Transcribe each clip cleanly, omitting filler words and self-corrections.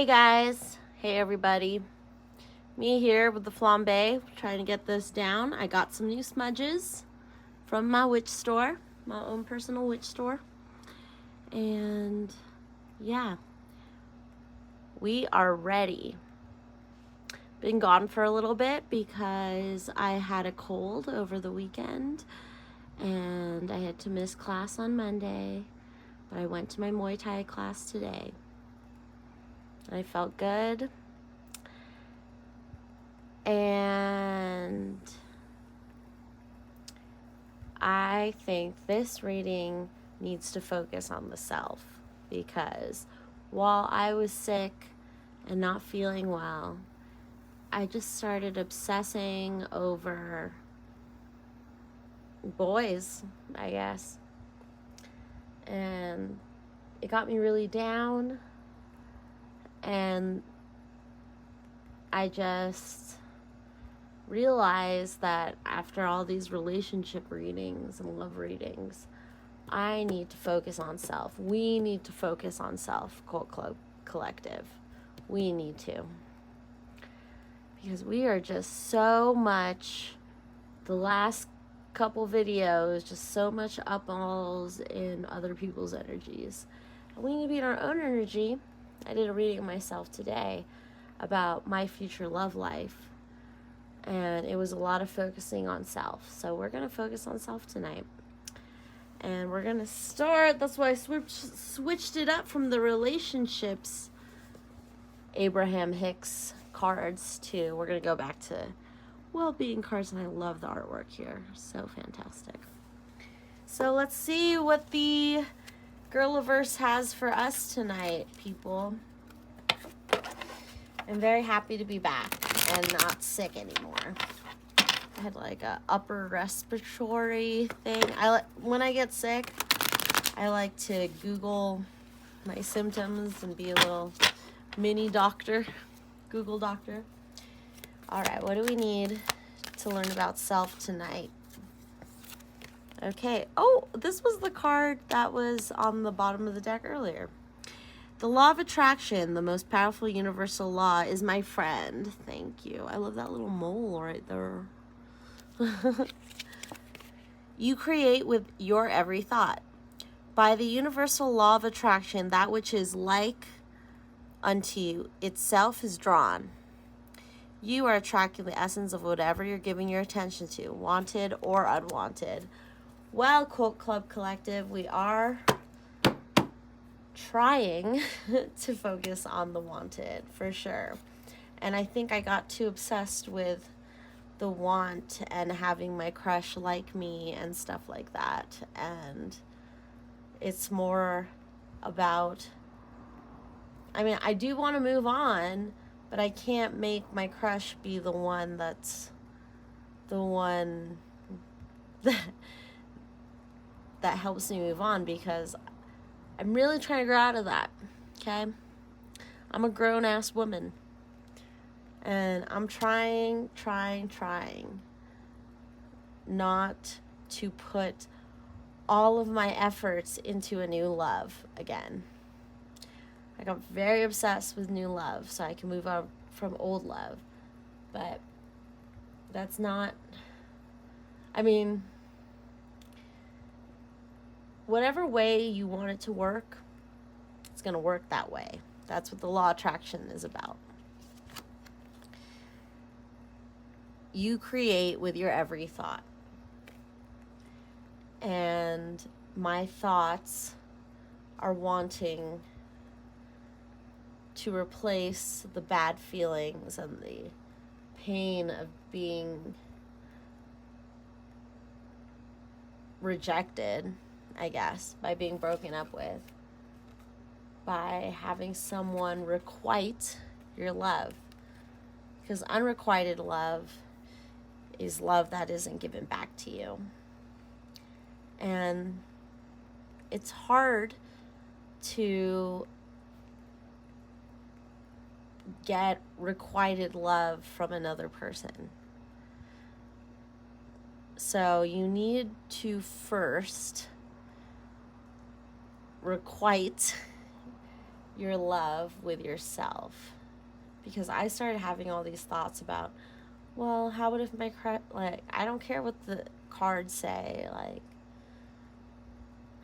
Hey guys, hey everybody, me here with the flambe, trying to get this down. I got some new smudges from my witch store, my own personal witch store, and yeah, we are ready. Been gone for a little bit because I had a cold over the weekend and I had to miss class on Monday, but I went to my Muay Thai class today. I felt good, and I think this reading needs to focus on the self, because while I was sick and not feeling well, I just started obsessing over boys, I guess, and it got me really down. And I just realized that after all these relationship readings and love readings, I need to focus on self. We need to focus on self, Cult Club Collective. We need to. Because we are just so much, the last couple videos, just so much up-alls in other people's energies. And we need to be in our own energy. I did a reading of myself today about my future love life, and it was a lot of focusing on self. So we're going to focus on self tonight, and we're going to start, that's why I switched it up from the relationships Abraham Hicks cards to, we're going to go back to well-being cards, and I love the artwork here. So fantastic. So let's see what the Girliverse has for us tonight, people. I'm very happy to be back and not sick anymore. I had like a upper respiratory thing. When I get sick, I like to Google my symptoms and be a little mini doctor, Google doctor. All right, what do we need to learn about self tonight? Okay, oh, this was the card that was on the bottom of the deck earlier. The law of attraction, the most powerful universal law, is my friend. Thank you. I love that little mole right there. You create with your every thought. By the universal law of attraction, that which is like unto you itself is drawn. You are attracting the essence of whatever you're giving your attention to, wanted or unwanted. Well, Cult Club Collective, we are trying to focus on the wanted, for sure. And I think I got too obsessed with the want and having my crush like me and stuff like that. And it's more about, I mean, I do want to move on, but I can't make my crush be the one that's the one that helps me move on, because I'm really trying to grow out of that, okay? I'm a grown-ass woman, and I'm trying not to put all of my efforts into a new love again. I got very obsessed with new love so I can move on from old love, but that's not, I mean, whatever way you want it to work, it's going to work that way. That's what the law of attraction is about. You create with your every thought. And my thoughts are wanting to replace the bad feelings and the pain of being rejected, I guess, by being broken up with, by having someone requite your love. Because unrequited love is love that isn't given back to you. And it's hard to get requited love from another person. So you need to first requite your love with yourself. Because I started having all these thoughts about, well, how about if like, I don't care what the cards say, like,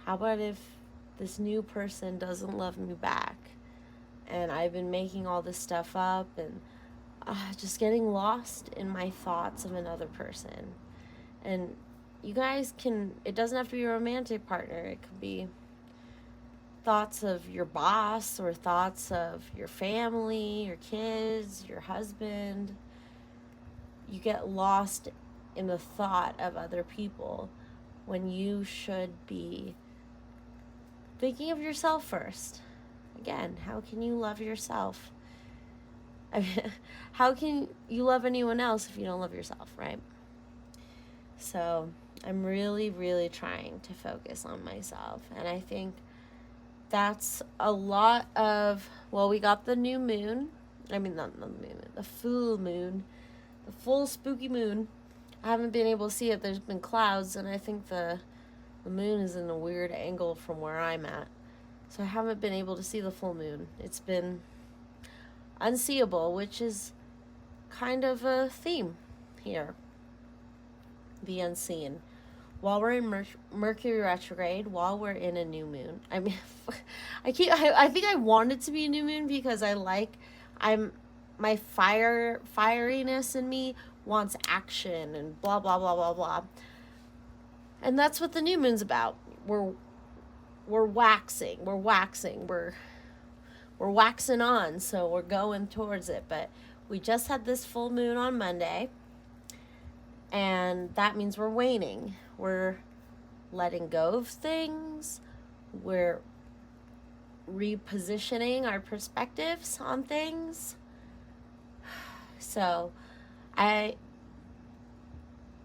how about if this new person doesn't love me back? And I've been making all this stuff up and just getting lost in my thoughts of another person. And you guys it doesn't have to be a romantic partner. It could be thoughts of your boss or thoughts of your family, your kids, your husband. You get lost in the thought of other people when you should be thinking of yourself first. Again, how can you love yourself? I mean, how can you love anyone else if you don't love yourself, right? So I'm really, really trying to focus on myself. And I think that's a lot of, well, we got the new moon. I mean, not the moon, the full moon. The full spooky moon. I haven't been able to see it. There's been clouds, and I think the moon is in a weird angle from where I'm at. So I haven't been able to see the full moon. It's been unseeable, which is kind of a theme here. The unseen. While we're in Mercury retrograde, while we're in a new moon. I mean, I think I want it to be a new moon because my fieriness in me wants action and blah, blah, blah, blah, blah. And that's what the new moon's about. We're waxing, we're waxing on, so we're going towards it. But we just had this full moon on Monday, and that means we're waning. We're letting go of things. We're repositioning our perspectives on things. So I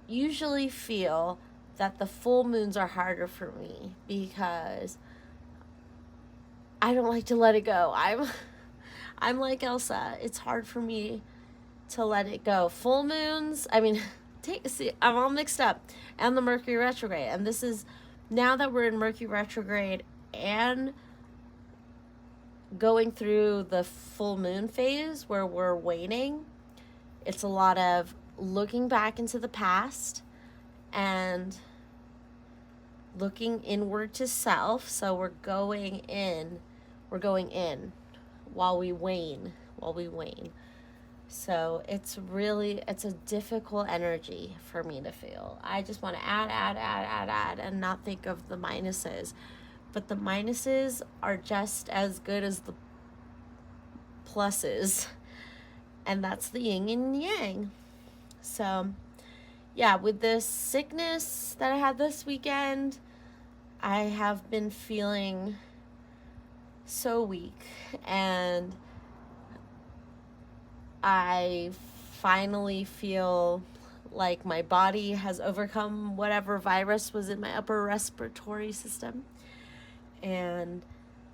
usually feel that the full moons are harder for me because I don't like to let it go. I'm like Elsa. It's hard for me to let it go. Full moons, I mean, I'm all mixed up. And the Mercury retrograde. And this is, now that we're in Mercury retrograde and going through the full moon phase where we're waning, it's a lot of looking back into the past and looking inward to self. So we're going in while we wane. So it's a difficult energy for me to feel. I just want to add and not think of the minuses. But the minuses are just as good as the pluses. And that's the yin and yang. So, yeah, with this sickness that I had this weekend, I have been feeling so weak. And I finally feel like my body has overcome whatever virus was in my upper respiratory system. And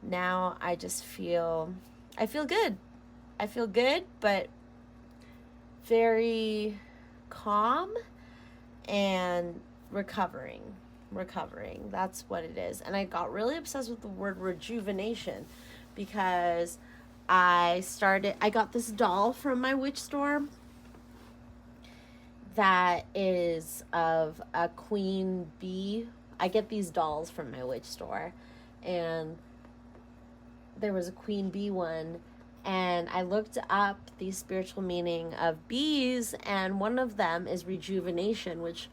now I feel good. I feel good, but very calm and recovering. That's what it is. And I got really obsessed with the word rejuvenation because I got this doll from my witch store that is of a queen bee. I get these dolls from my witch store, and there was a queen bee one, and I looked up the spiritual meaning of bees, and one of them is rejuvenation, which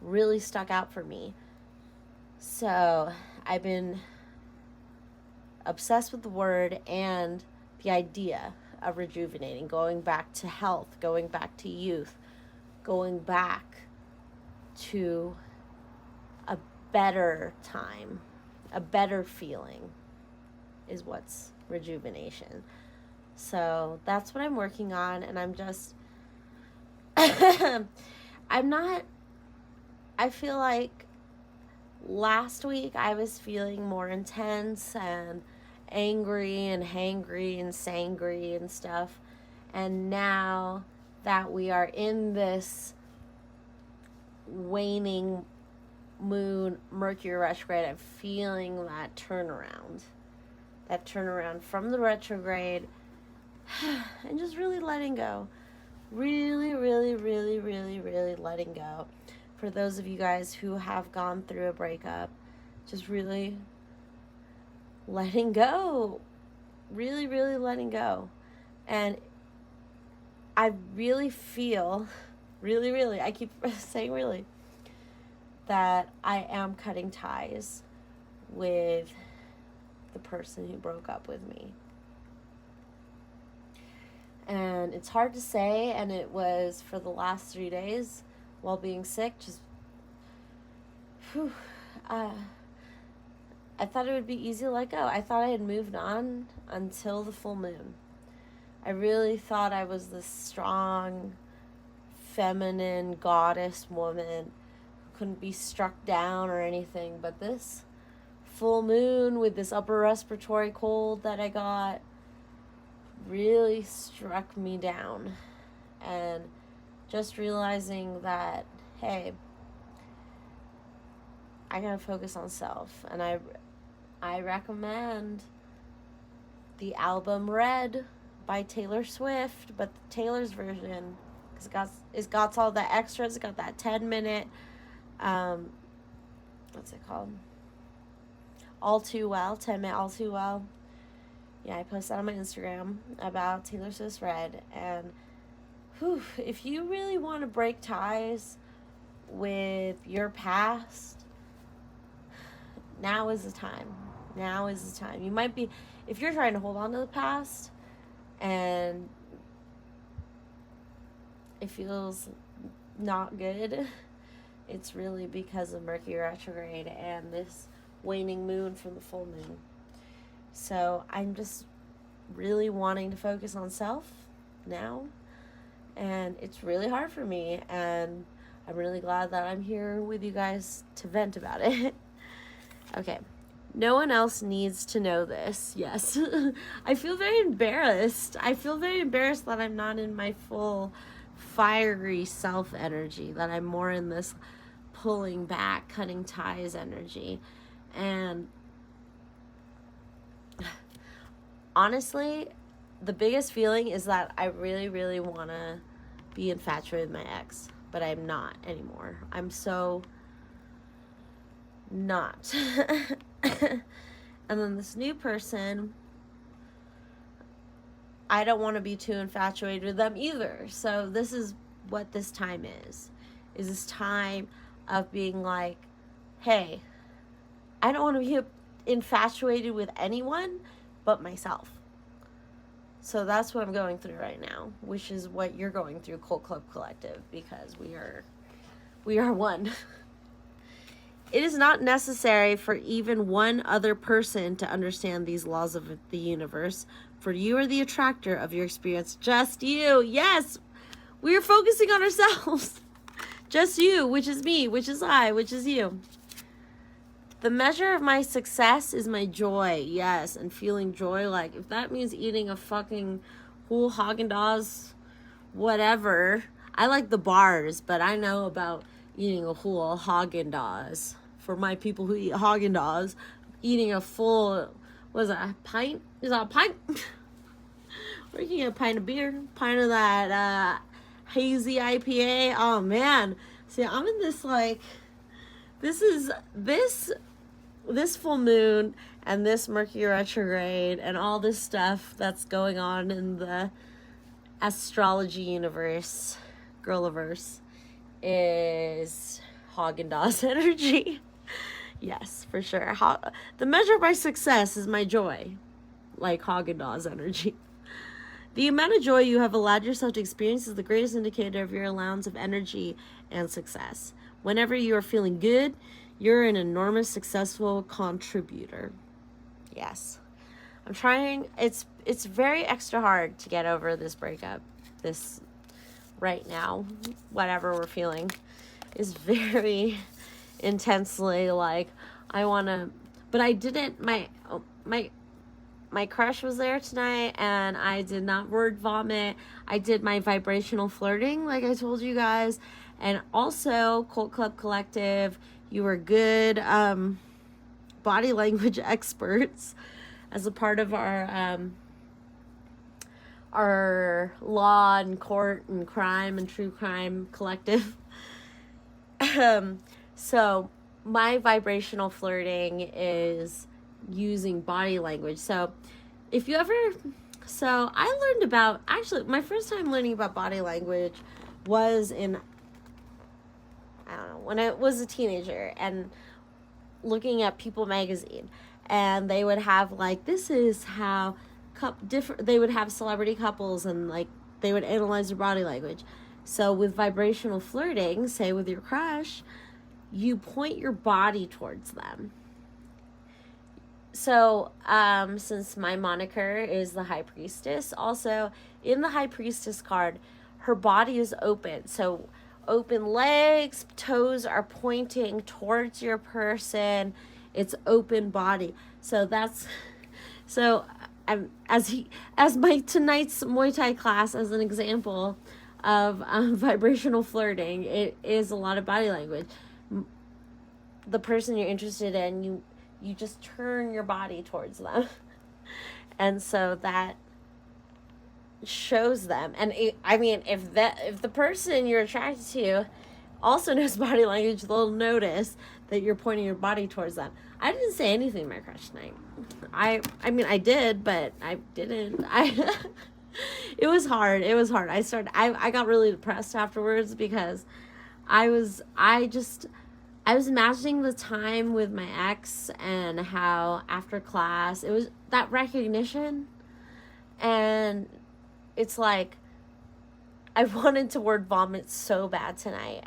really stuck out for me. So I've been obsessed with the word and the idea of rejuvenating, going back to health, going back to youth, going back to a better time, a better feeling is what's rejuvenation. So that's what I'm working on, and I'm just I feel like last week I was feeling more intense and angry and hangry and sangry and stuff, and now that we are in this waning moon Mercury retrograde, I'm feeling that turnaround, that turnaround from the retrograde, and just really letting go. Really, really, really, really, really letting go. For those of you guys who have gone through a breakup, just really letting go. Really, really letting go. And I really feel, really, really, I keep saying really, that I am cutting ties with the person who broke up with me. And it's hard to say, and it was for the last 3 days while being sick, just, I thought it would be easy to let go. I thought I had moved on until the full moon. I really thought I was this strong, feminine, goddess woman who couldn't be struck down or anything, but this full moon with this upper respiratory cold that I got really struck me down. And just realizing that, hey, I gotta focus on self. And I recommend the album Red by Taylor Swift, but Taylor's version, because it's got all the extras. It's got that 10-minute, what's it called? All Too Well, 10-minute All Too Well. Yeah, I posted on my Instagram about Taylor Swift's Red. And if you really want to break ties with your past, now is the time. Now is the time. You might be, if you're trying to hold on to the past and it feels not good, it's really because of Mercury retrograde and this waning moon from the full moon. So I'm just really wanting to focus on self now, and it's really hard for me, and I'm really glad that I'm here with you guys to vent about it. Okay. No one else needs to know this. Yes. I feel very embarrassed. I feel very embarrassed that I'm not in my full fiery self energy, that I'm more in this pulling back, cutting ties energy. And honestly, the biggest feeling is that I really, really want to be infatuated with my ex, but I'm not anymore. I'm so not. And then this new person, I don't want to be too infatuated with them either. So this is what this time is this time of being like, hey, I don't want to be infatuated with anyone but myself. So that's what I'm going through right now, which is what you're going through, Cult Club Collective, because we are one. It is not necessary for even one other person to understand these laws of the universe, for you are the attractor of your experience. Just you. Yes, we are focusing on ourselves. Just you, which is me, which is I, which is you. The measure of my success is my joy. Yes, and feeling joy. Like, if that means eating a fucking whole Haagen-Dazs, whatever. I like the bars, but I know about eating a whole Haagen-Dazs. For my people who eat Haagen-Dazs, eating a full, what is that, a pint? Is that a pint? Or you can get a pint of beer, pint of that hazy IPA. Oh, man. See, I'm in this, like, this full moon and this Mercury retrograde and all this stuff that's going on in the astrology universe, girliverse, is Haagen-Dazs energy. Yes, for sure. The measure of my success is my joy, like Haagen-Dazs energy. The amount of joy you have allowed yourself to experience is the greatest indicator of your allowance of energy and success. Whenever you are feeling good, you're an enormous successful contributor. Yes. I'm trying. It's very extra hard to get over this breakup. This right now, whatever we're feeling, is very intensely like, I want to, but I didn't, my crush was there tonight and I did not word vomit. I did my vibrational flirting like I told you guys. And also, Cult Club Collective, you were good body language experts. as a part of our law and court and crime and true crime collective. So my vibrational flirting is using body language. So I learned about, actually, my first time learning about body language was in, I don't know, when I was a teenager and looking at People magazine, and they would have like, this is how they would have celebrity couples, and like they would analyze their body language. So with vibrational flirting, say with your crush, you point your body towards them. So since my moniker is the High Priestess, also in the High Priestess card, her body is open. So open legs, toes are pointing towards your person. It's open body. So as my tonight's Muay Thai class as an example of vibrational flirting, it is a lot of body language. The person you're interested in, you just turn your body towards them. And so that shows them. And if the person you're attracted to also knows body language, they'll notice that you're pointing your body towards them. I didn't say anything to my crush tonight. I did, but I didn't. It was hard. I got really depressed afterwards because I was imagining the time with my ex and how after class, it was that recognition. And it's like, I wanted to word vomit so bad tonight,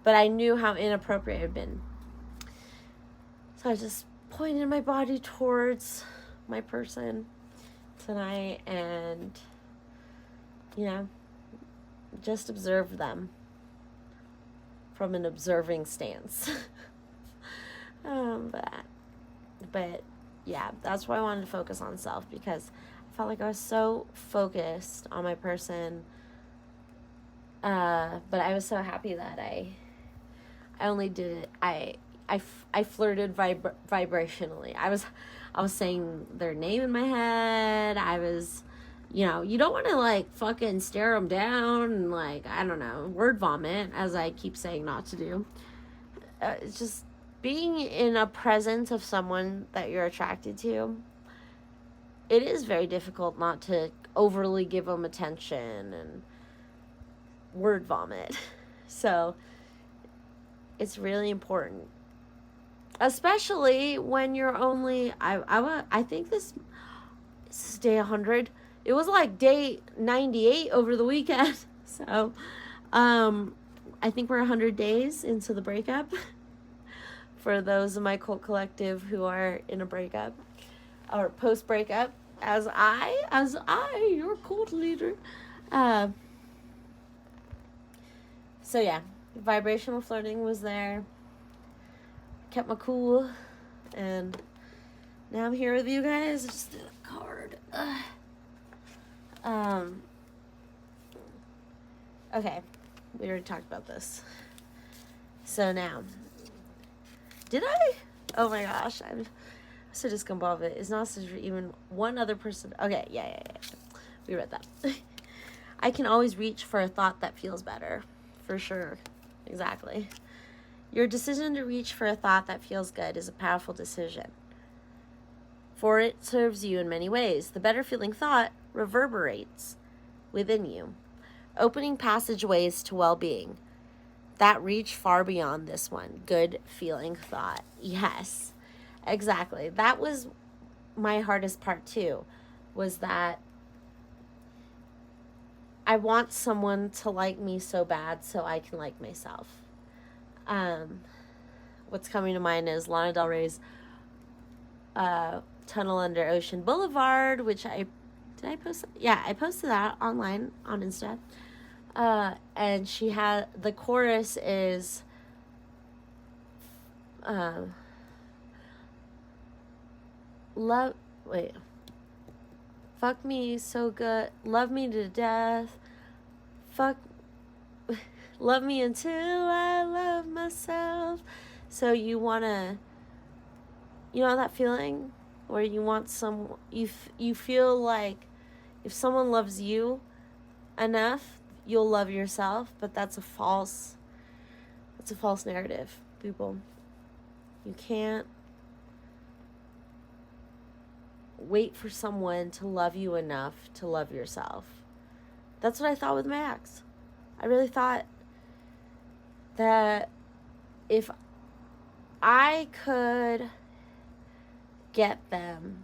but I knew how inappropriate it had been. So I just pointed my body towards my person tonight and, just observed them from an observing stance. But yeah, that's why I wanted to focus on self, because I felt like I was so focused on my person. But I was so happy that I only did it. I flirted vibrationally. I was saying their name in my head. I was, you don't want to like fucking stare them down and like, I don't know, word vomit, as I keep saying not to do. It's just being in a presence of someone that you're attracted to. It is very difficult not to overly give them attention and word vomit. So it's really important, especially when you're only, I think this is day 100. It was like day 98 over the weekend. So I think we're 100 days into the breakup for those of my cult collective who are in a breakup or post breakup, as I your cult leader. So yeah, vibrational flirting was there. Kept my cool, and now I'm here with you guys. I just did a card. Okay, we already talked about this. So now, did I? Oh my gosh, I'm so discombobulated. It's not such even one other person. Okay, yeah. We read that. I can always reach for a thought that feels better. For sure. Exactly. Your decision to reach for a thought that feels good is a powerful decision, for it serves you in many ways. The better feeling thought reverberates within you, opening passageways to well-being that reach far beyond this one. Good feeling thought. Yes, exactly. That was my hardest part too, was that I want someone to like me so bad so I can like myself. What's coming to mind is Lana Del Rey's Tunnel Under Ocean Boulevard, which I post? Yeah, I posted that online on Insta. And she had, the chorus is, fuck me so good, love me to death, love me until I love myself. So you know that feeling? where you want you feel like if someone loves you enough, you'll love yourself, but that's a false narrative, people. You can't wait for someone to love you enough to love yourself. That's what I thought with my ex. I really thought that if I could get them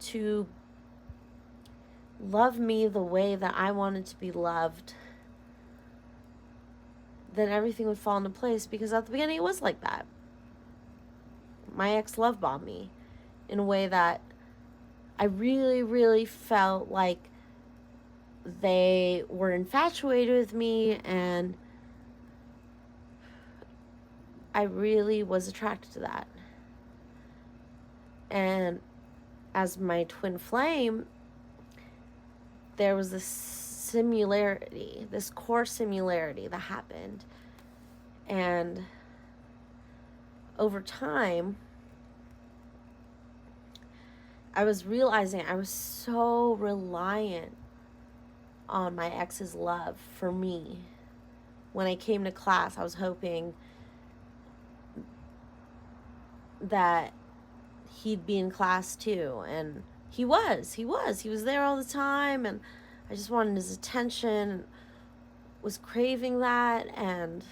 to love me the way that I wanted to be loved, then everything would fall into place, because at the beginning it was like that. My ex love bombed me in a way that I really, really felt like they were infatuated with me, and I really was attracted to that. And as my twin flame, there was this similarity, this core similarity that happened. And over time, I was realizing I was so reliant on my ex's love for me. When I came to class, I was hoping that he'd be in class too, and he was there all the time, and I just wanted his attention, was craving that, and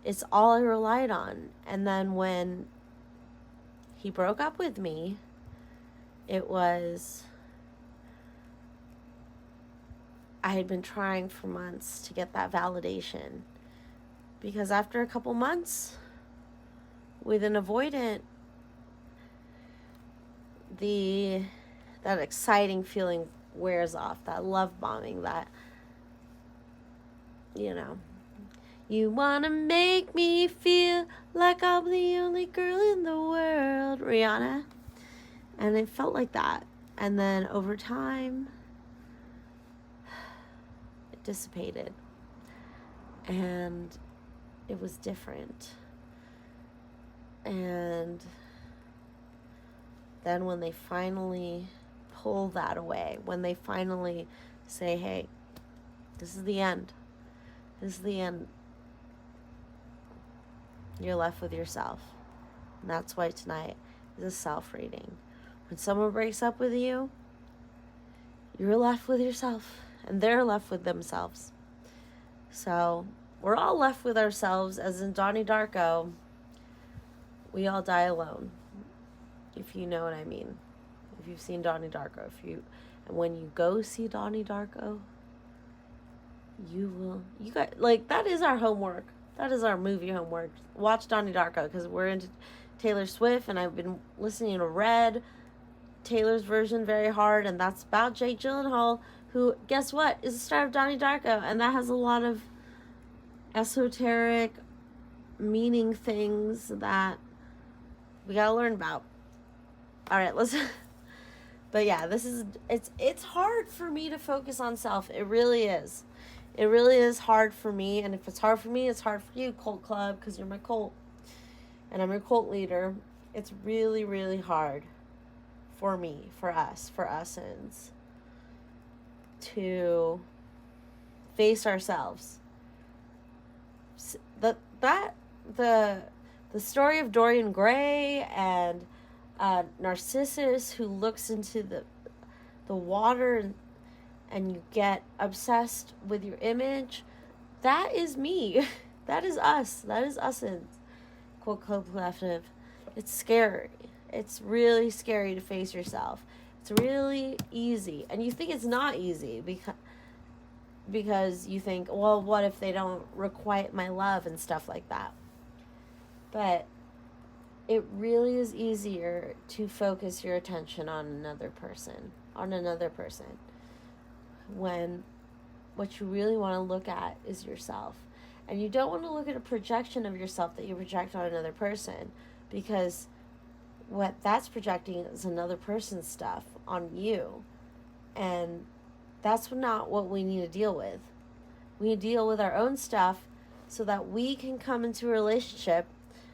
it's all I relied on. And then when he broke up with me, it was, I had been trying for months to get that validation, because after a couple months with an avoidant, that exciting feeling wears off, that love bombing, that, you want to make me feel like I'm the only girl in the world, Rihanna. And it felt like that. And then over time, it dissipated. And it was different. And then when they finally pull that away, when they finally say, hey, this is the end, you're left with yourself. And that's why tonight is a self-reading. When someone breaks up with you, you're left with yourself, and they're left with themselves. So we're all left with ourselves, as in Donnie Darko, we all die alone. If you know what I mean. If you've seen Donnie Darko, and when you go see Donnie Darko, you got, that is our homework. That is our movie homework. Watch Donnie Darko, because we're into Taylor Swift, and I've been listening to Red, Taylor's version, very hard, and that's about Jake Gyllenhaal, who, guess what, is the star of Donnie Darko, and that has a lot of esoteric meaning things that we gotta learn about. All right, let's. But yeah, it's hard for me to focus on self. It really is. It really is hard for me. And if it's hard for me, it's hard for you, Cult Club, because you're my cult. And I'm your cult leader. It's really, really hard for me, for usins, to face ourselves. The story of Dorian Gray and Narcissus, who looks into the water and you get obsessed with your image, that is me. That is us. That is usins. Quote Collective. It's scary. It's really scary to face yourself. It's really easy. And you think it's not easy because you think, well, what if they don't requite my love and stuff like that? But it really is easier to focus your attention on another person, when what you really want to look at is yourself. And you don't want to look at a projection of yourself that you project on another person, because what that's projecting is another person's stuff on you. And that's not what we need to deal with. We need to deal with our own stuff so that we can come into a relationship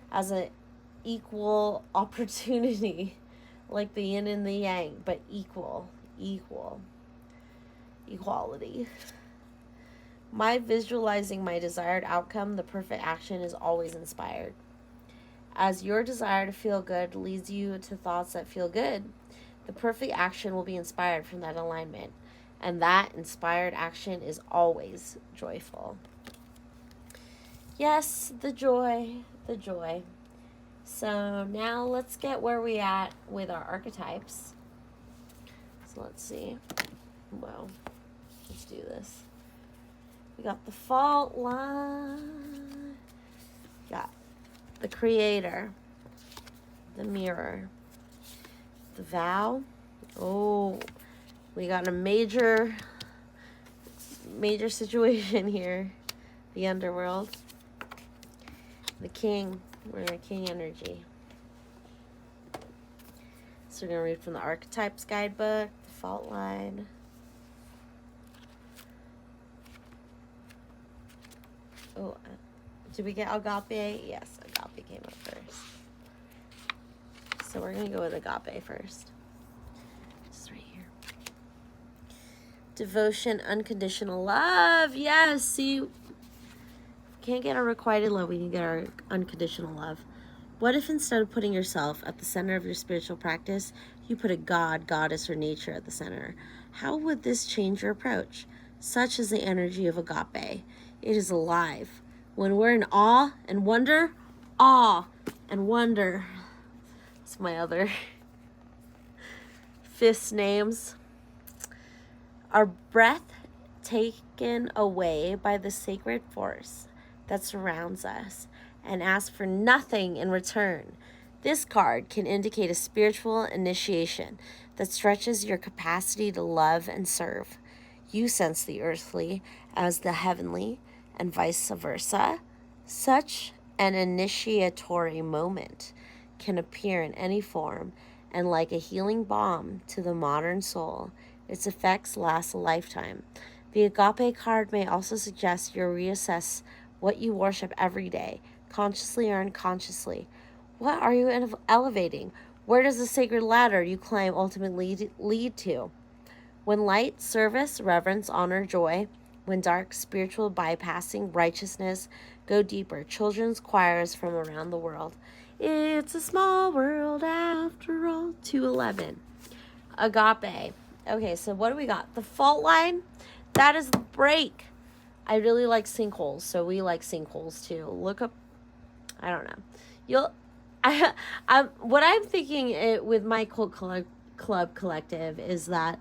as a equal opportunity, like the yin and the yang, but equality. My visualizing my desired outcome, the perfect action, is always inspired. As your desire to feel good leads you to thoughts that feel good, the perfect action will be inspired from that alignment. And that inspired action is always joyful. Yes, the joy. So now let's get where we at with our archetypes. So let's see. Well, let's do this. We got the fault line. Got the creator. The mirror. The vow. Oh, we got a major situation here. The underworld. The king. We're in a king energy. So we're going to read from the Archetypes Guidebook, the fault line. Oh, did we get agape? Yes, agape came up first. So we're going to go with agape first. Just right here. Devotion, unconditional love. Yes, see, can't get our requited love, we can get our unconditional love. What if instead of putting yourself at the center of your spiritual practice, you put a god, goddess, or nature at the center? How would this change your approach? Such is the energy of agape. It is alive. When we're in awe and wonder, it's my other fist names. Our breath taken away by the sacred force that surrounds us and ask for nothing in return. This card can indicate a spiritual initiation that stretches your capacity to love and serve. You sense the earthly as the heavenly and vice versa. Such an initiatory moment can appear in any form, and like a healing balm to the modern soul, its effects last a lifetime. The agape card may also suggest you reassess what you worship every day, consciously or unconsciously. What are you elevating? Where does the sacred ladder you climb ultimately lead to? When light, service, reverence, honor, joy. When dark, spiritual, bypassing, righteousness, go deeper. Children's choirs from around the world. It's a small world after all. 211. Agape. Okay, so what do we got? The fault line. That is the break. I really like sinkholes, so we like sinkholes too. Look up, I don't know. What I'm thinking with my Cult Club Collective is that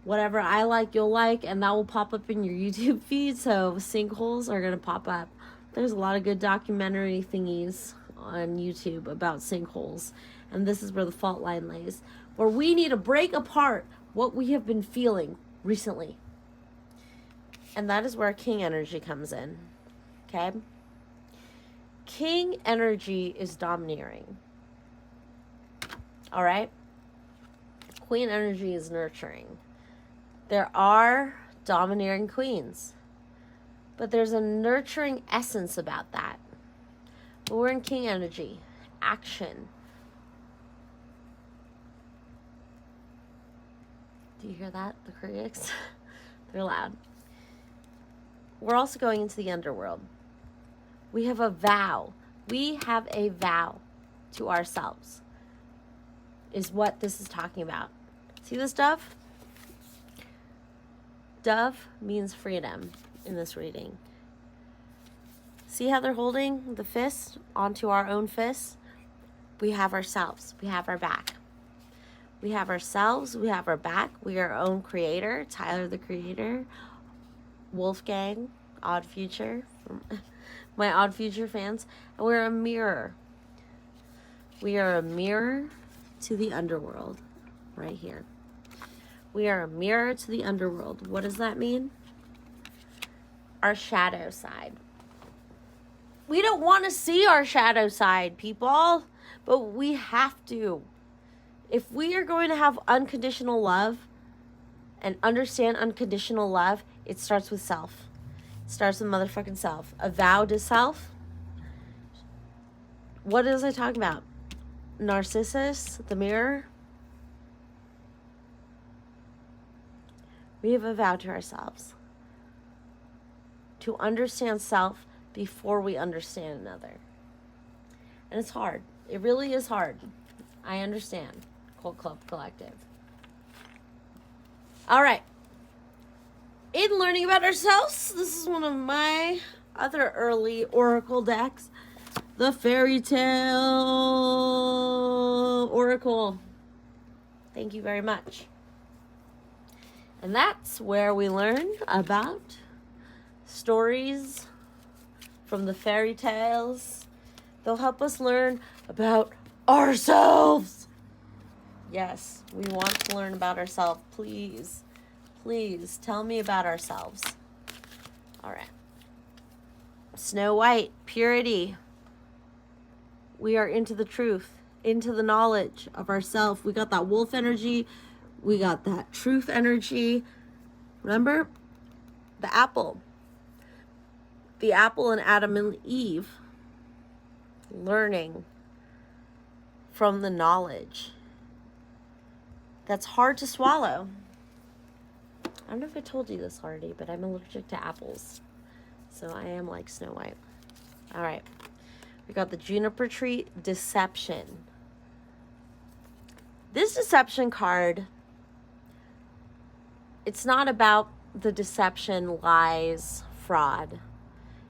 whatever I like, you'll like, and that will pop up in your YouTube feed. So sinkholes are going to pop up. There's a lot of good documentary thingies on YouTube about sinkholes. And this is where the fault line lays, where we need to break apart what we have been feeling recently. And that is where king energy comes in. Okay? King energy is domineering. All right? Queen energy is nurturing. There are domineering queens, but there's a nurturing essence about that. But we're in king energy. Action. Do you hear that? The critics? They're loud. We're also going into the underworld. We have a vow. We have a vow to ourselves, is what this is talking about. See this dove? Dove means freedom in this reading. See how they're holding the fist onto our own fist? We have ourselves. We have our back. We have ourselves. We have our back. We are our own creator. Tyler the Creator. Wolfgang, Odd Future, my Odd Future fans, and we're a mirror. We are a mirror to the underworld, right here. We are a mirror to the underworld. What does that mean? Our shadow side. We don't want to see our shadow side, people, but we have to. If we are going to have unconditional love and understand unconditional love, it starts with self. It starts with motherfucking self. A vow to self. What was I talking about? Narcissus, the mirror. We have a vow to ourselves to understand self before we understand another. And it's hard. It really is hard. I understand. Cult Club Collective. All right. In learning about ourselves, this is one of my other early oracle decks. The Fairy Tale Oracle. Thank you very much. And that's where we learn about stories from the fairy tales. They'll help us learn about ourselves. Yes, we want to learn about ourselves. Please, please tell me about ourselves. All right. Snow White, purity. We are into the truth, into the knowledge of ourself. We got that wolf energy. We got that truth energy. Remember? The apple. The apple and Adam and Eve. Learning from the knowledge. That's hard to swallow. I don't know if I told you this already, but I'm allergic to apples. So I am like Snow White. All right. We got the Juniper Tree, Deception. This deception card, it's not about the deception, lies, fraud.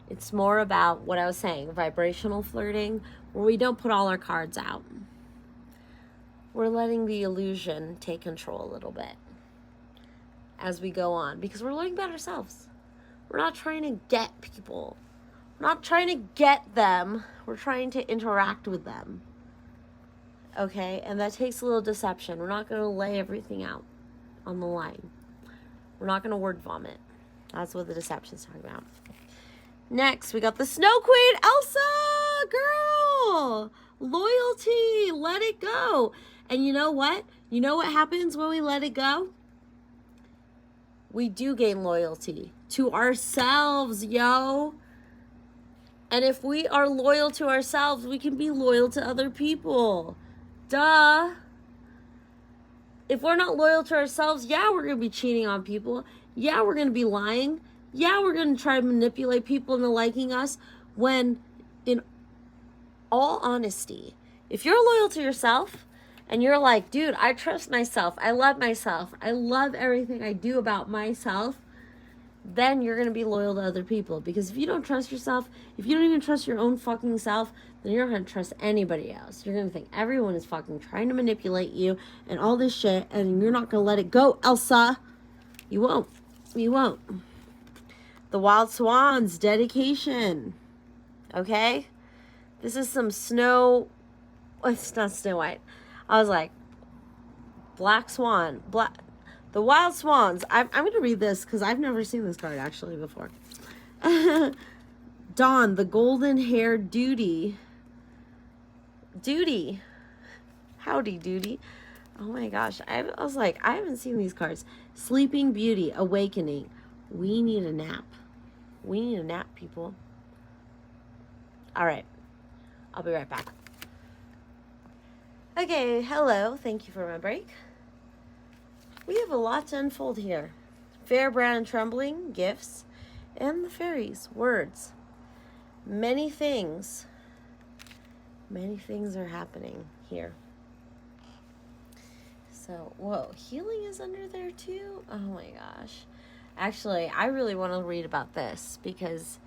It's more about what I was saying, vibrational flirting, where we don't put all our cards out. We're letting the illusion take control a little bit as we go on, because we're learning about ourselves. We're not trying to get people. We're not trying to get them. We're trying to interact with them. Okay? And that takes a little deception. We're not going to lay everything out on the line. We're not going to word vomit. That's what the deception's talking about. Next, we got the Snow Queen, Elsa! Girl! Loyalty! Let it go. And you know what? You know what happens when we let it go? We do gain loyalty to ourselves, yo. And if we are loyal to ourselves, we can be loyal to other people. Duh. If we're not loyal to ourselves, yeah, we're going to be cheating on people. Yeah, we're going to be lying. Yeah, we're going to try to manipulate people into liking us. When, in all honesty, if you're loyal to yourself and you're like, dude, I trust myself. I love everything I do about myself. Then you're going to be loyal to other people. Because if you don't trust yourself, if you don't even trust your own fucking self, then you're not going to trust anybody else. You're going to think everyone is fucking trying to manipulate you and all this shit, and you're not going to let it go, Elsa. You won't. You won't. The Wild Swans, dedication. Okay? This is some snow. It's not Snow White. I was like, Black Swan. The Wild Swans. I'm going to read this because I've never seen this card actually before. Dawn, the golden-haired Duty. Duty. Howdy, Duty. Oh my gosh. I was like, I haven't seen these cards. Sleeping Beauty, awakening. We need a nap. We need a nap, people. All right. I'll be right back. Okay, hello. Thank you for my break. We have a lot to unfold here. Fair, brown, and trembling, gifts, and the fairies, words. Many things are happening here. So, whoa, healing is under there too? Oh my gosh. Actually, I really want to read about this because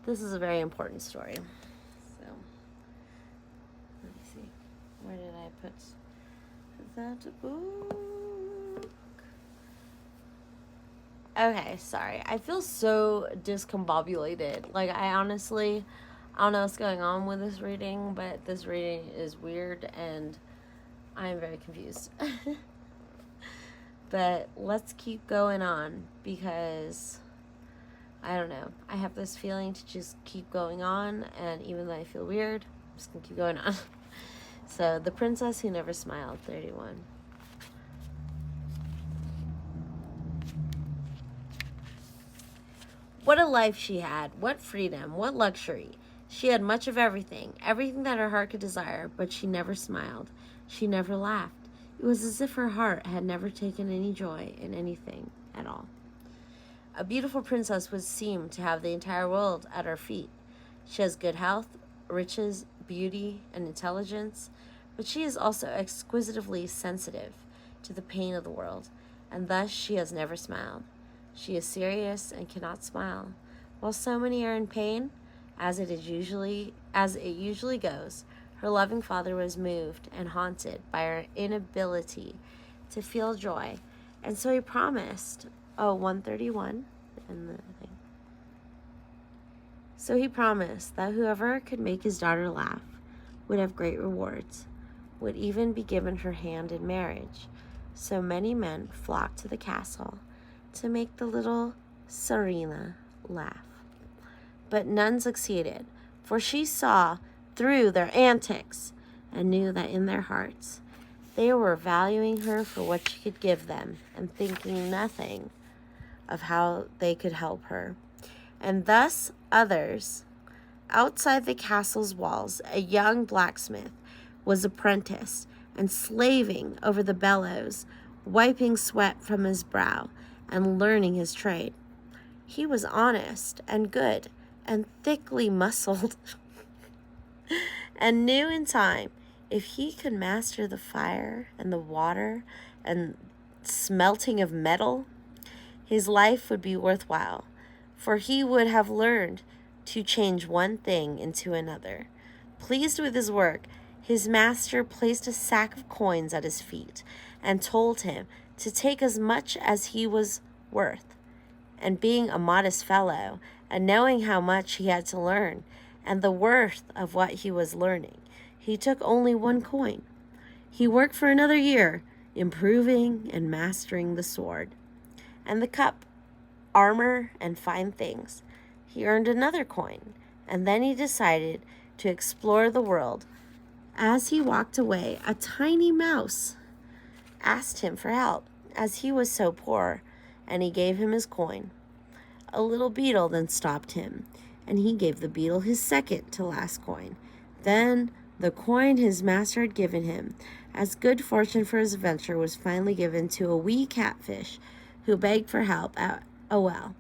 this is a very important story. So, let me see. Where did I put that book? Okay, sorry. I feel so discombobulated. Like, I don't know what's going on with this reading, but this reading is weird and I am very confused. But let's keep going on because, I don't know. I have this feeling to just keep going on, and even though I feel weird, I'm just going to keep going on. So, The Princess Who Never Smiled, 31. What a life she had. What freedom. What luxury. She had much of everything that her heart could desire, but she never smiled. She never laughed. It was as if her heart had never taken any joy in anything at all. A beautiful princess would seem to have the entire world at her feet. She has good health, riches, beauty, and intelligence, but she is also exquisitely sensitive to the pain of the world, and thus she has never smiled. She is serious and cannot smile. While so many are in pain, as it usually goes, her loving father was moved and haunted by her inability to feel joy, and so he promised. 131 in the thing. So he promised that whoever could make his daughter laugh would have great rewards, would even be given her hand in marriage. So many men flocked to the castle to make the little Serena laugh. But none succeeded, for she saw through their antics and knew that in their hearts they were valuing her for what she could give them and thinking nothing of how they could help her. And thus others, outside the castle's walls, a young blacksmith was apprenticed and slaving over the bellows, wiping sweat from his brow and learning his trade. He was honest and good and thickly muscled and knew in time if he could master the fire and the water and smelting of metal, his life would be worthwhile, for he would have learned to change one thing into another. Pleased with his work, his master placed a sack of coins at his feet and told him to take as much as he was worth. And being a modest fellow, and knowing how much he had to learn and the worth of what he was learning, he took only 1 coin. He worked for another year, improving and mastering the sword and the cup, armor, and fine things. He earned another coin, and then he decided to explore the world. As he walked away, a tiny mouse asked him for help, as he was so poor, and he gave him his coin. A little beetle then stopped him, and he gave the beetle his second to last coin. Then the coin his master had given him, as good fortune for his adventure, was finally given to a wee catfish who begged for help at a well.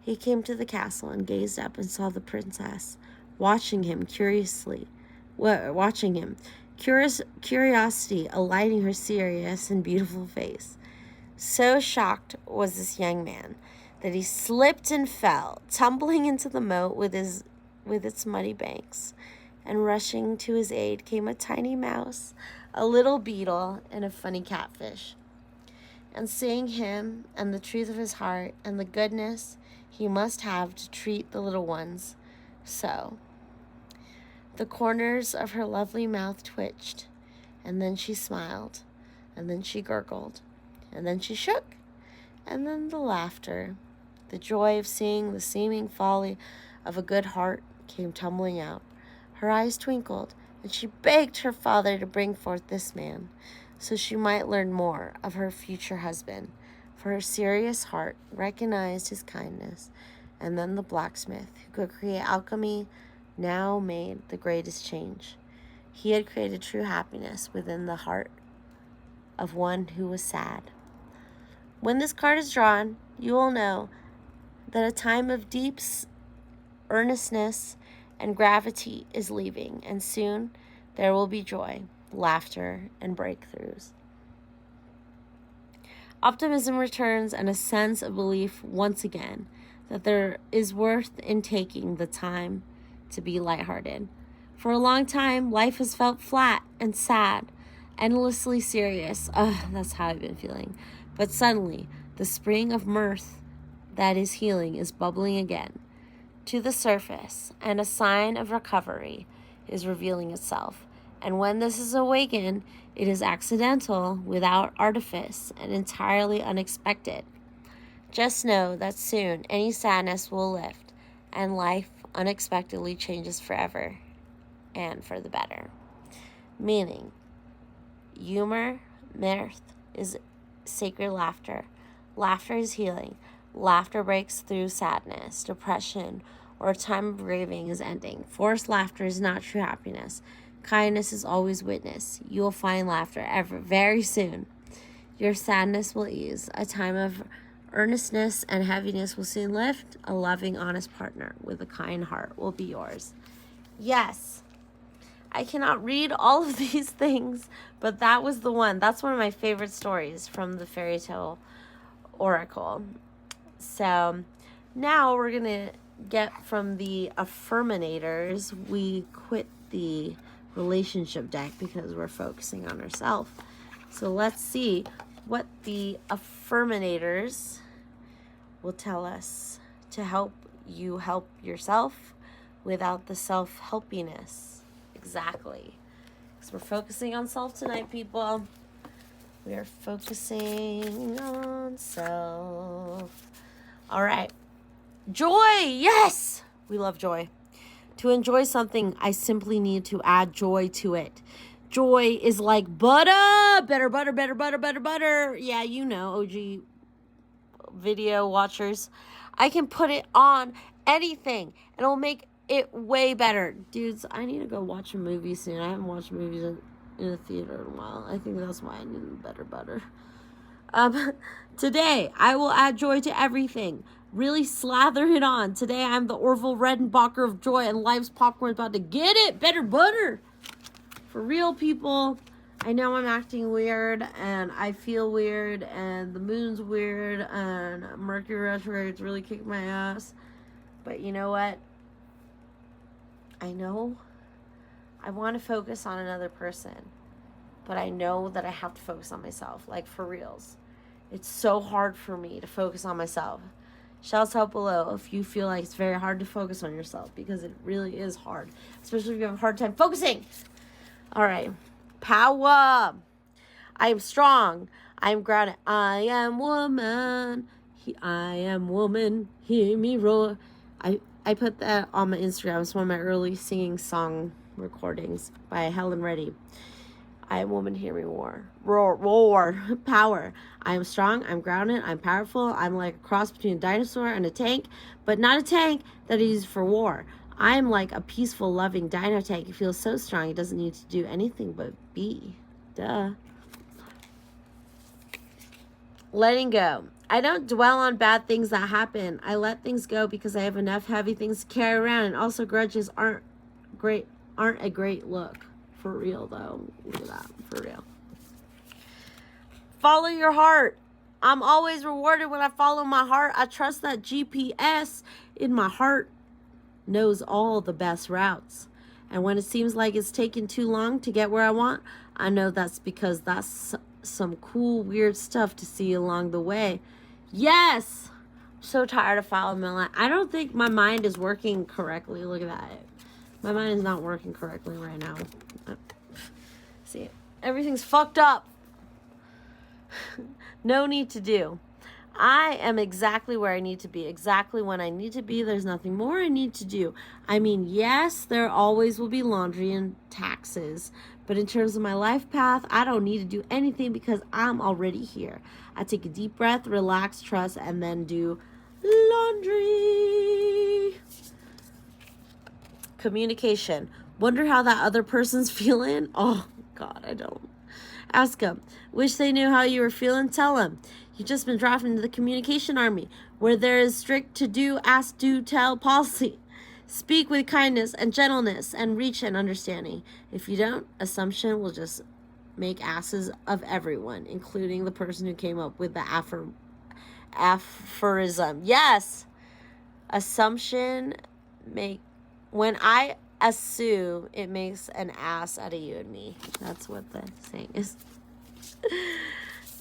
He came to the castle and gazed up and saw the princess watching him, curiosity alighting her serious and beautiful face. So shocked was this young man that he slipped and fell, tumbling into the moat with its muddy banks. And rushing to his aid came a tiny mouse, a little beetle, and a funny catfish. And seeing him and the truth of his heart and the goodness he must have to treat the little ones so, the corners of her lovely mouth twitched, and then she smiled, and then she gurgled, and then she shook, and then the laughter, the joy of seeing the seeming folly of a good heart came tumbling out. Her eyes twinkled, and she begged her father to bring forth this man, so she might learn more of her future husband, for her serious heart recognized his kindness. And then the blacksmith, who could create alchemy, now made the greatest change. He had created true happiness within the heart of one who was sad. When this card is drawn, you will know that a time of deep earnestness and gravity is leaving, and soon there will be joy, laughter, and breakthroughs. Optimism returns and a sense of belief once again that there is worth in taking the time to be lighthearted. For a long time, life has felt flat and sad, endlessly serious. That's how I've been feeling. But suddenly, the spring of mirth that is healing is bubbling again to the surface, and a sign of recovery is revealing itself. And when this is awakened, it is accidental, without artifice, and entirely unexpected. Just know that soon any sadness will lift, and life unexpectedly changes forever and for the better. Meaning, humor, mirth is sacred laughter. Laughter is healing. Laughter breaks through sadness, depression, or a time of grieving is ending. Forced laughter is not true happiness. Kindness is always witness. You will find laughter very soon. Your sadness will ease. A time of earnestness and heaviness will soon lift. A loving, honest partner with a kind heart will be yours. Yes. I cannot read all of these things, but that was the one. That's one of my favorite stories from the Fairy Tale Oracle. So now we're going to get from the Affirminators. We quit the relationship deck because we're focusing on ourselves. So let's see what the Affirminators will tell us to help you help yourself without the self-helpiness. Exactly. Because we're focusing on self tonight, people. We are focusing on self. All right. Joy. Yes. We love joy. To enjoy something, I simply need to add joy to it. Joy is like butter. Better, butter, better, butter, better, butter. Yeah, you know, OG video watchers. I can put it on anything and it'll make it way better. Dudes, I need to go watch a movie soon. I haven't watched movies in a theater in a while. I think that's why I need better butter. Today, I will add joy to everything. Really slather it on. Today, I'm the Orville Redenbacher of joy, and life's popcorn is about to get it. Better butter. For real, people. I know I'm acting weird, and I feel weird, and the moon's weird, and Mercury retrograde's really kicking my ass. But you know what? I know I want to focus on another person, but I know that I have to focus on myself, like for reals. It's so hard for me to focus on myself. Shouts out below if you feel like it's very hard to focus on yourself, because it really is hard, especially if you have a hard time focusing. All right. Power. I am strong. I am grounded. I am woman. I am woman. Hear me roar. I put that on my Instagram. It's one of my early singing song recordings by Helen Reddy. I am woman, hear me roar. Roar, roar, power. I am strong, I'm grounded, I'm powerful. I'm like a cross between a dinosaur and a tank, but not a tank that is used for war. I am like a peaceful, loving dino tank. It feels so strong, it doesn't need to do anything but be. Duh. Letting go. I don't dwell on bad things that happen. I let things go because I have enough heavy things to carry around, and also grudges aren't a great look. For real though. Look at that. For real. Follow your heart. I'm always rewarded when I follow my heart. I trust that GPS in my heart knows all the best routes. And when it seems like it's taking too long to get where I want, I know that's because that's some cool, weird stuff to see along the way. Yes! I'm so tired of following my line. I don't think my mind is working correctly. Look at that. My mind is not working correctly right now. See, everything's fucked up. No need to do. I am exactly where I need to be, exactly when I need to be. There's nothing more I need to do. I mean, yes, there always will be laundry and taxes, but in terms of my life path, I don't need to do anything because I'm already here. I take a deep breath, relax, trust, and then do laundry. Communication. Wonder how that other person's feeling? Oh, God, I don't. Ask them. Wish they knew how you were feeling? Tell them. You've just been drafted into the communication army, where there is strict to do, ask, do, tell policy. Speak with kindness and gentleness and reach an understanding. If you don't, assumption will just make asses of everyone, including the person who came up with the aphorism. Yes. Assumption when I assume, it makes an ass out of you and me. That's what the saying is.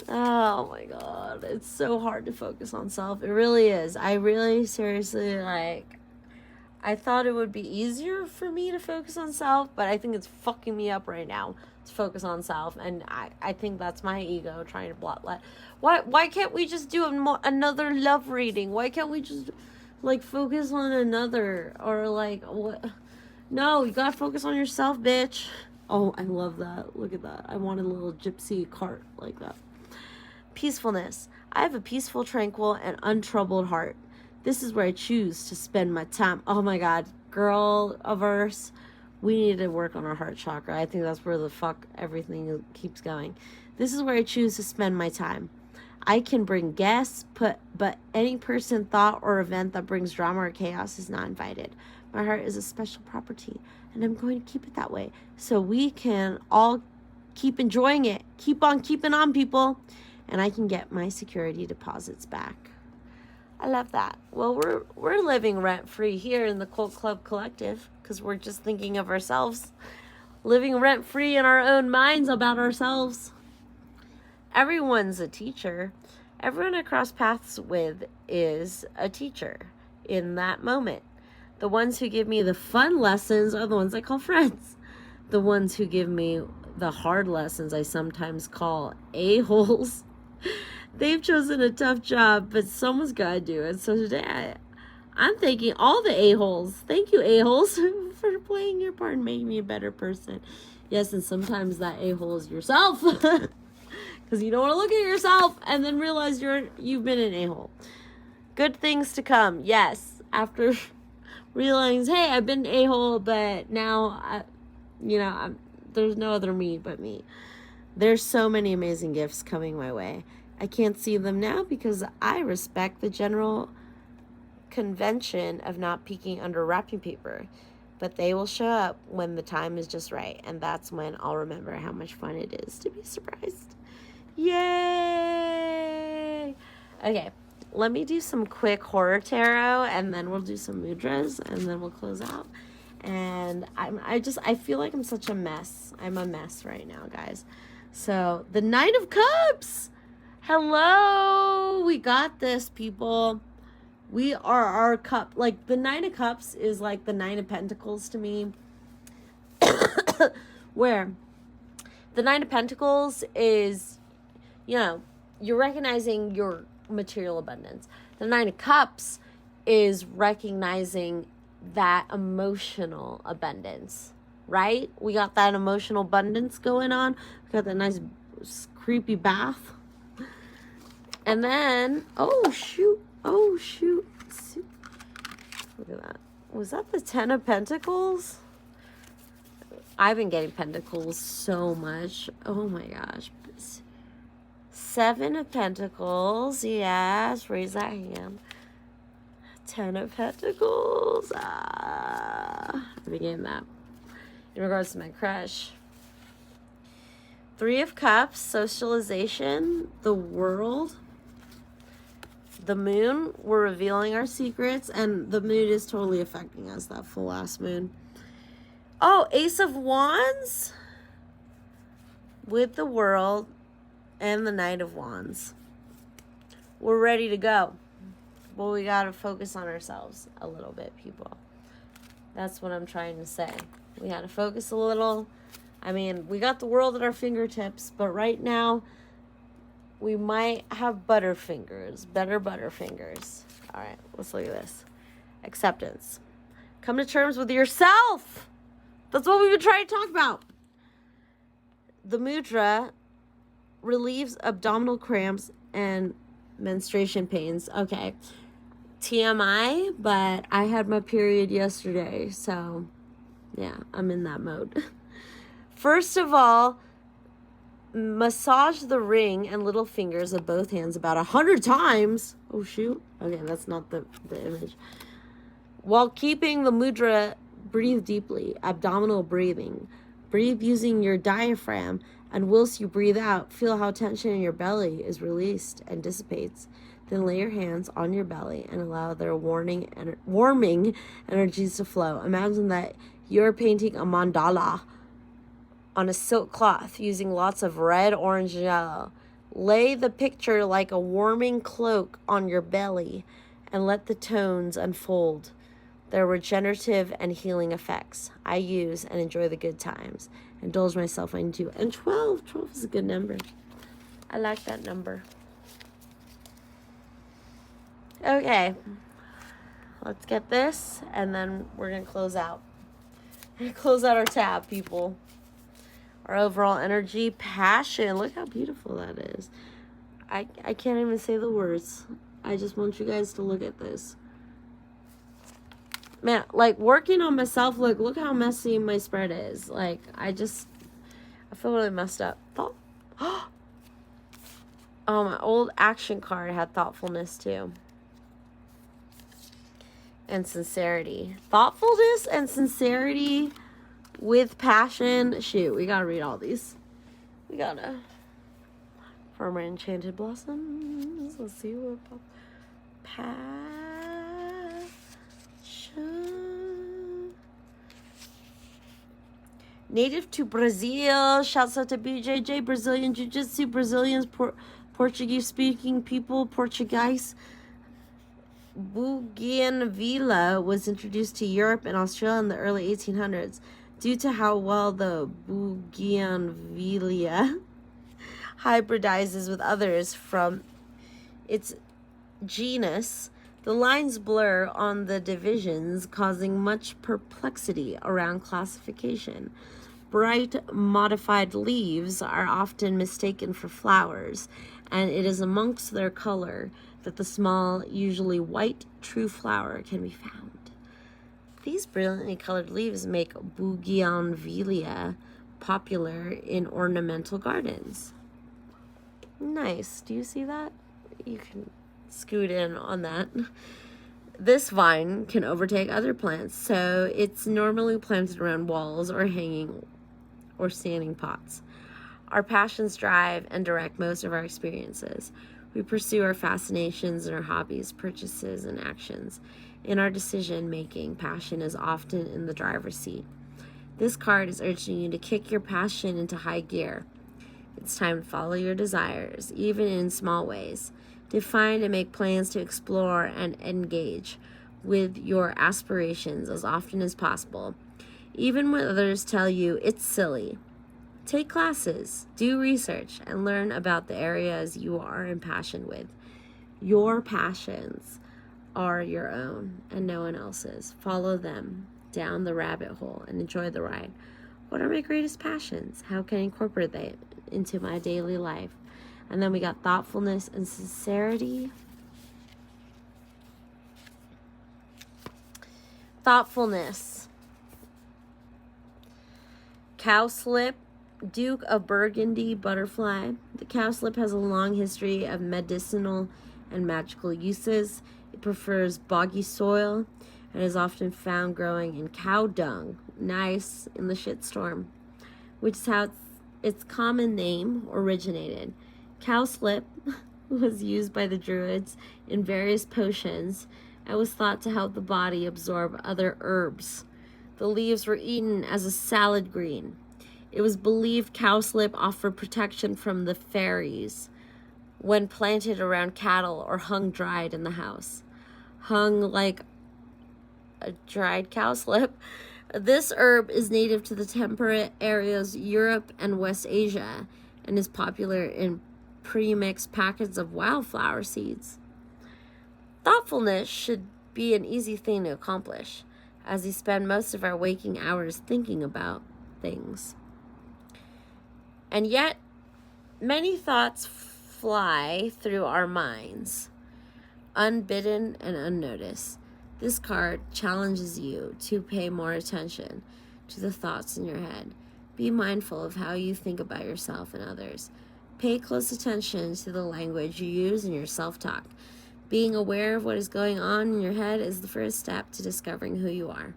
Oh my God. It's so hard to focus on self. It really is. I really seriously I thought it would be easier for me to focus on self, but I think it's fucking me up right now to focus on self. And I think that's my ego trying to bloodlet. Why can't we just do another love reading? Why can't we just focus on another, or what? No, you gotta focus on yourself, bitch. Oh, I love that. Look at that. I wanted a little gypsy cart like that. Peacefulness. I have a peaceful, tranquil, and untroubled heart. This is where I choose to spend my time. Oh my God, girl-averse. We need to work on our heart chakra. I think that's where the fuck everything keeps going. This is where I choose to spend my time. I can bring guests, but any person, thought, or event that brings drama or chaos is not invited. My heart is a special property, and I'm going to keep it that way, so we can all keep enjoying it. Keep on keeping on, people, and I can get my security deposits back. I love that. Well, we're living rent-free here in the Cult Club Collective, because we're just thinking of ourselves, living rent-free in our own minds about ourselves. Everyone's a teacher. Everyone I cross paths with is a teacher in that moment. The ones who give me the fun lessons are the ones I call friends. The ones who give me the hard lessons I sometimes call a-holes. They've chosen a tough job, but someone's got to do it. So today I'm thanking all the a-holes. Thank you, a-holes, for playing your part and making me a better person. Yes, and sometimes that a-hole is yourself. Because you don't want to look at yourself and then realize you've been an a-hole. Good things to come. Yes. After realizing, hey, I've been an a-hole, but now, there's no other me but me. There's so many amazing gifts coming my way. I can't see them now because I respect the general convention of not peeking under wrapping paper. But they will show up when the time is just right. And that's when I'll remember how much fun it is to be surprised. Yay! Okay, let me do some quick horror tarot, and then we'll do some mudras, and then we'll close out. And I feel like I'm such a mess. I'm a mess right now, guys. So, the Knight of Cups! Hello! We got this, people. We are our cup. Like, the Knight of Cups is like the Nine of Pentacles to me. Where the Nine of Pentacles is, you're recognizing your material abundance. The Nine of Cups is recognizing that emotional abundance, right? We got that emotional abundance going on. We got that nice creepy bath. And then, oh shoot. Look at that. Was that the Ten of Pentacles? I've been getting pentacles so much. Oh my gosh. Seven of Pentacles. Yes. Raise that hand. Ten of Pentacles. I've been getting that. In regards to my crush. Three of Cups. Socialization. The World. The Moon. We're revealing our secrets. And the moon is totally affecting us. That full ass moon. Oh, Ace of Wands. With the World. And the Knight of Wands. We're ready to go. But we got to focus on ourselves a little bit, people. That's what I'm trying to say. We got to focus a little. I mean, we got the world at our fingertips, but right now, we might have better butterfingers. All right, let's look at this. Acceptance. Come to terms with yourself. That's what we've been trying to talk about. The mudra relieves abdominal cramps and menstruation pains. Okay. TMI, but I had my period yesterday, so yeah, I'm in that mode. First of all, massage the ring and little fingers of both hands about 100 times. Oh shoot. Okay, that's not the image. While keeping the mudra, breathe deeply, abdominal breathing. Breathe using your diaphragm, and whilst you breathe out, feel how tension in your belly is released and dissipates. Then lay your hands on your belly and allow their warming energies to flow. Imagine that you're painting a mandala on a silk cloth using lots of red, orange, and yellow. Lay the picture like a warming cloak on your belly and let the tones unfold. Their regenerative and healing effects. I use and enjoy the good times. Indulge myself when I do. And 12 is a good number. I like that number. Okay. Let's get this, and then we're going to close out. We're going to close out our tab, people. Our overall energy, passion. Look how beautiful that is. I can't even say the words. I just want you guys to look at this. Man, like, working on myself, look how messy my spread is. Like, I feel really messed up. Oh, my old action card had thoughtfulness too. And sincerity. Thoughtfulness and sincerity with passion. Shoot, we gotta read all these. We gotta. From our enchanted blossoms. Let's see what passion. Native to Brazil. Shouts out to BJJ. Brazilian Jiu-Jitsu. Brazilians. Portuguese-speaking people. Portuguese. Bougainvillea was introduced to Europe and Australia in the early 1800s. Due to how well the Bougainvillea hybridizes with others from its genus, the lines blur on the divisions, causing much perplexity around classification. Bright modified leaves are often mistaken for flowers, and it is amongst their color that the small, usually white, true flower can be found. These brilliantly colored leaves make Bougainvillea popular in ornamental gardens. Nice. Do you see that? You can scoot in on that. This vine can overtake other plants, so it's normally planted around walls or hanging or standing pots. Our passions drive and direct most of our experiences. We pursue our fascinations and our hobbies, purchases, and actions. In our decision-making, passion is often in the driver's seat. This card is urging you to kick your passion into high gear. It's time to follow your desires, even in small ways. Define and make plans to explore and engage with your aspirations as often as possible, even when others tell you it's silly. Take classes, do research, and learn about the areas you are impassioned with. Your passions are your own and no one else's. Follow them down the rabbit hole and enjoy the ride. What are my greatest passions? How can I incorporate that into my daily life? And then we got thoughtfulness and sincerity. Thoughtfulness. Cowslip, Duke of Burgundy butterfly. The cowslip has a long history of medicinal and magical uses. It prefers boggy soil and is often found growing in cow dung. Nice, in the shitstorm, which is how its common name originated. Cowslip was used by the Druids in various potions and was thought to help the body absorb other herbs. The leaves were eaten as a salad green. It was believed cowslip offered protection from the fairies when planted around cattle or hung dried in the house. Hung like a dried cowslip. This herb is native to the temperate areas Europe and West Asia and is popular in pre-mixed packets of wildflower seeds. Thoughtfulness should be an easy thing to accomplish, as we spend most of our waking hours thinking about things. And yet, many thoughts fly through our minds, unbidden and unnoticed. This card challenges you to pay more attention to the thoughts in your head. Be mindful of how you think about yourself and others. Pay close attention to the language you use in your self-talk. Being aware of what is going on in your head is the first step to discovering who you are.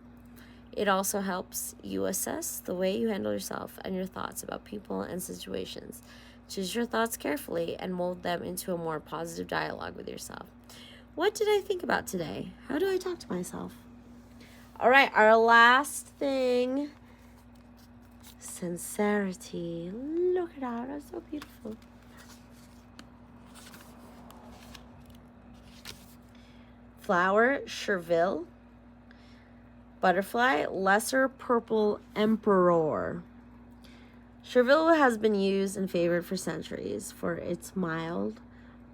It also helps you assess the way you handle yourself and your thoughts about people and situations. Choose your thoughts carefully and mold them into a more positive dialogue with yourself. What did I think about today? How do I talk to myself? All right, our last thing, sincerity. Look at that, that's so beautiful. Flower, chervil. Butterfly, lesser purple emperor. Chervil has been used and favored for centuries for its mild,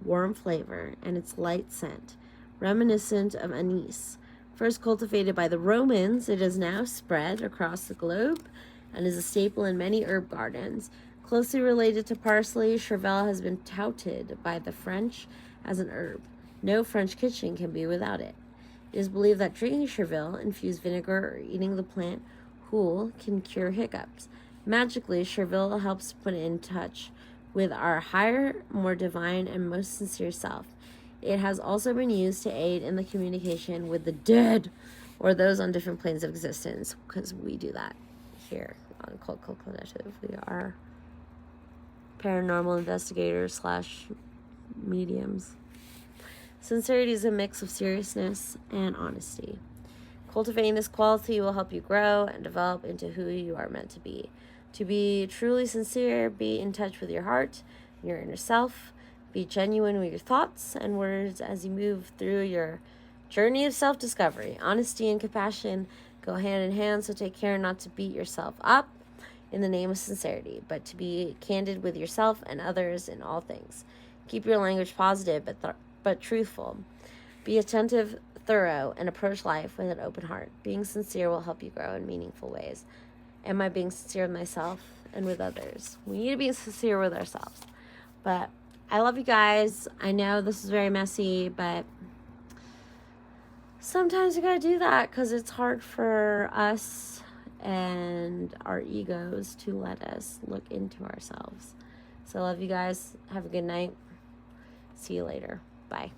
warm flavor and its light scent, reminiscent of anise. First cultivated by the Romans, it is now spread across the globe and is a staple in many herb gardens. Closely related to parsley, chervil has been touted by the French as an herb. No French kitchen can be without it. It is believed that drinking Chervil, infused vinegar, or eating the plant Hool can cure hiccups. Magically, Chervil helps put in touch with our higher, more divine, and most sincere self. It has also been used to aid in the communication with the dead or those on different planes of existence, because we do that here on Cult Collective. We are paranormal investigators / mediums. Sincerity is a mix of seriousness and honesty. Cultivating this quality will help you grow and develop into who you are meant to be. To be truly sincere, be in touch with your heart, your inner self. Be genuine with your thoughts and words as you move through your journey of self-discovery. Honesty and compassion go hand in hand, so take care not to beat yourself up in the name of sincerity, but to be candid with yourself and others in all things. Keep your language positive but truthful. Be attentive, thorough, and approach life with an open heart. Being sincere will help you grow in meaningful ways. Am I being sincere with myself and with others? We need to be sincere with ourselves. But I love you guys. I know this is very messy, but sometimes you gotta do that because it's hard for us and our egos to let us look into ourselves. So I love you guys. Have a good night. See you later. Bye.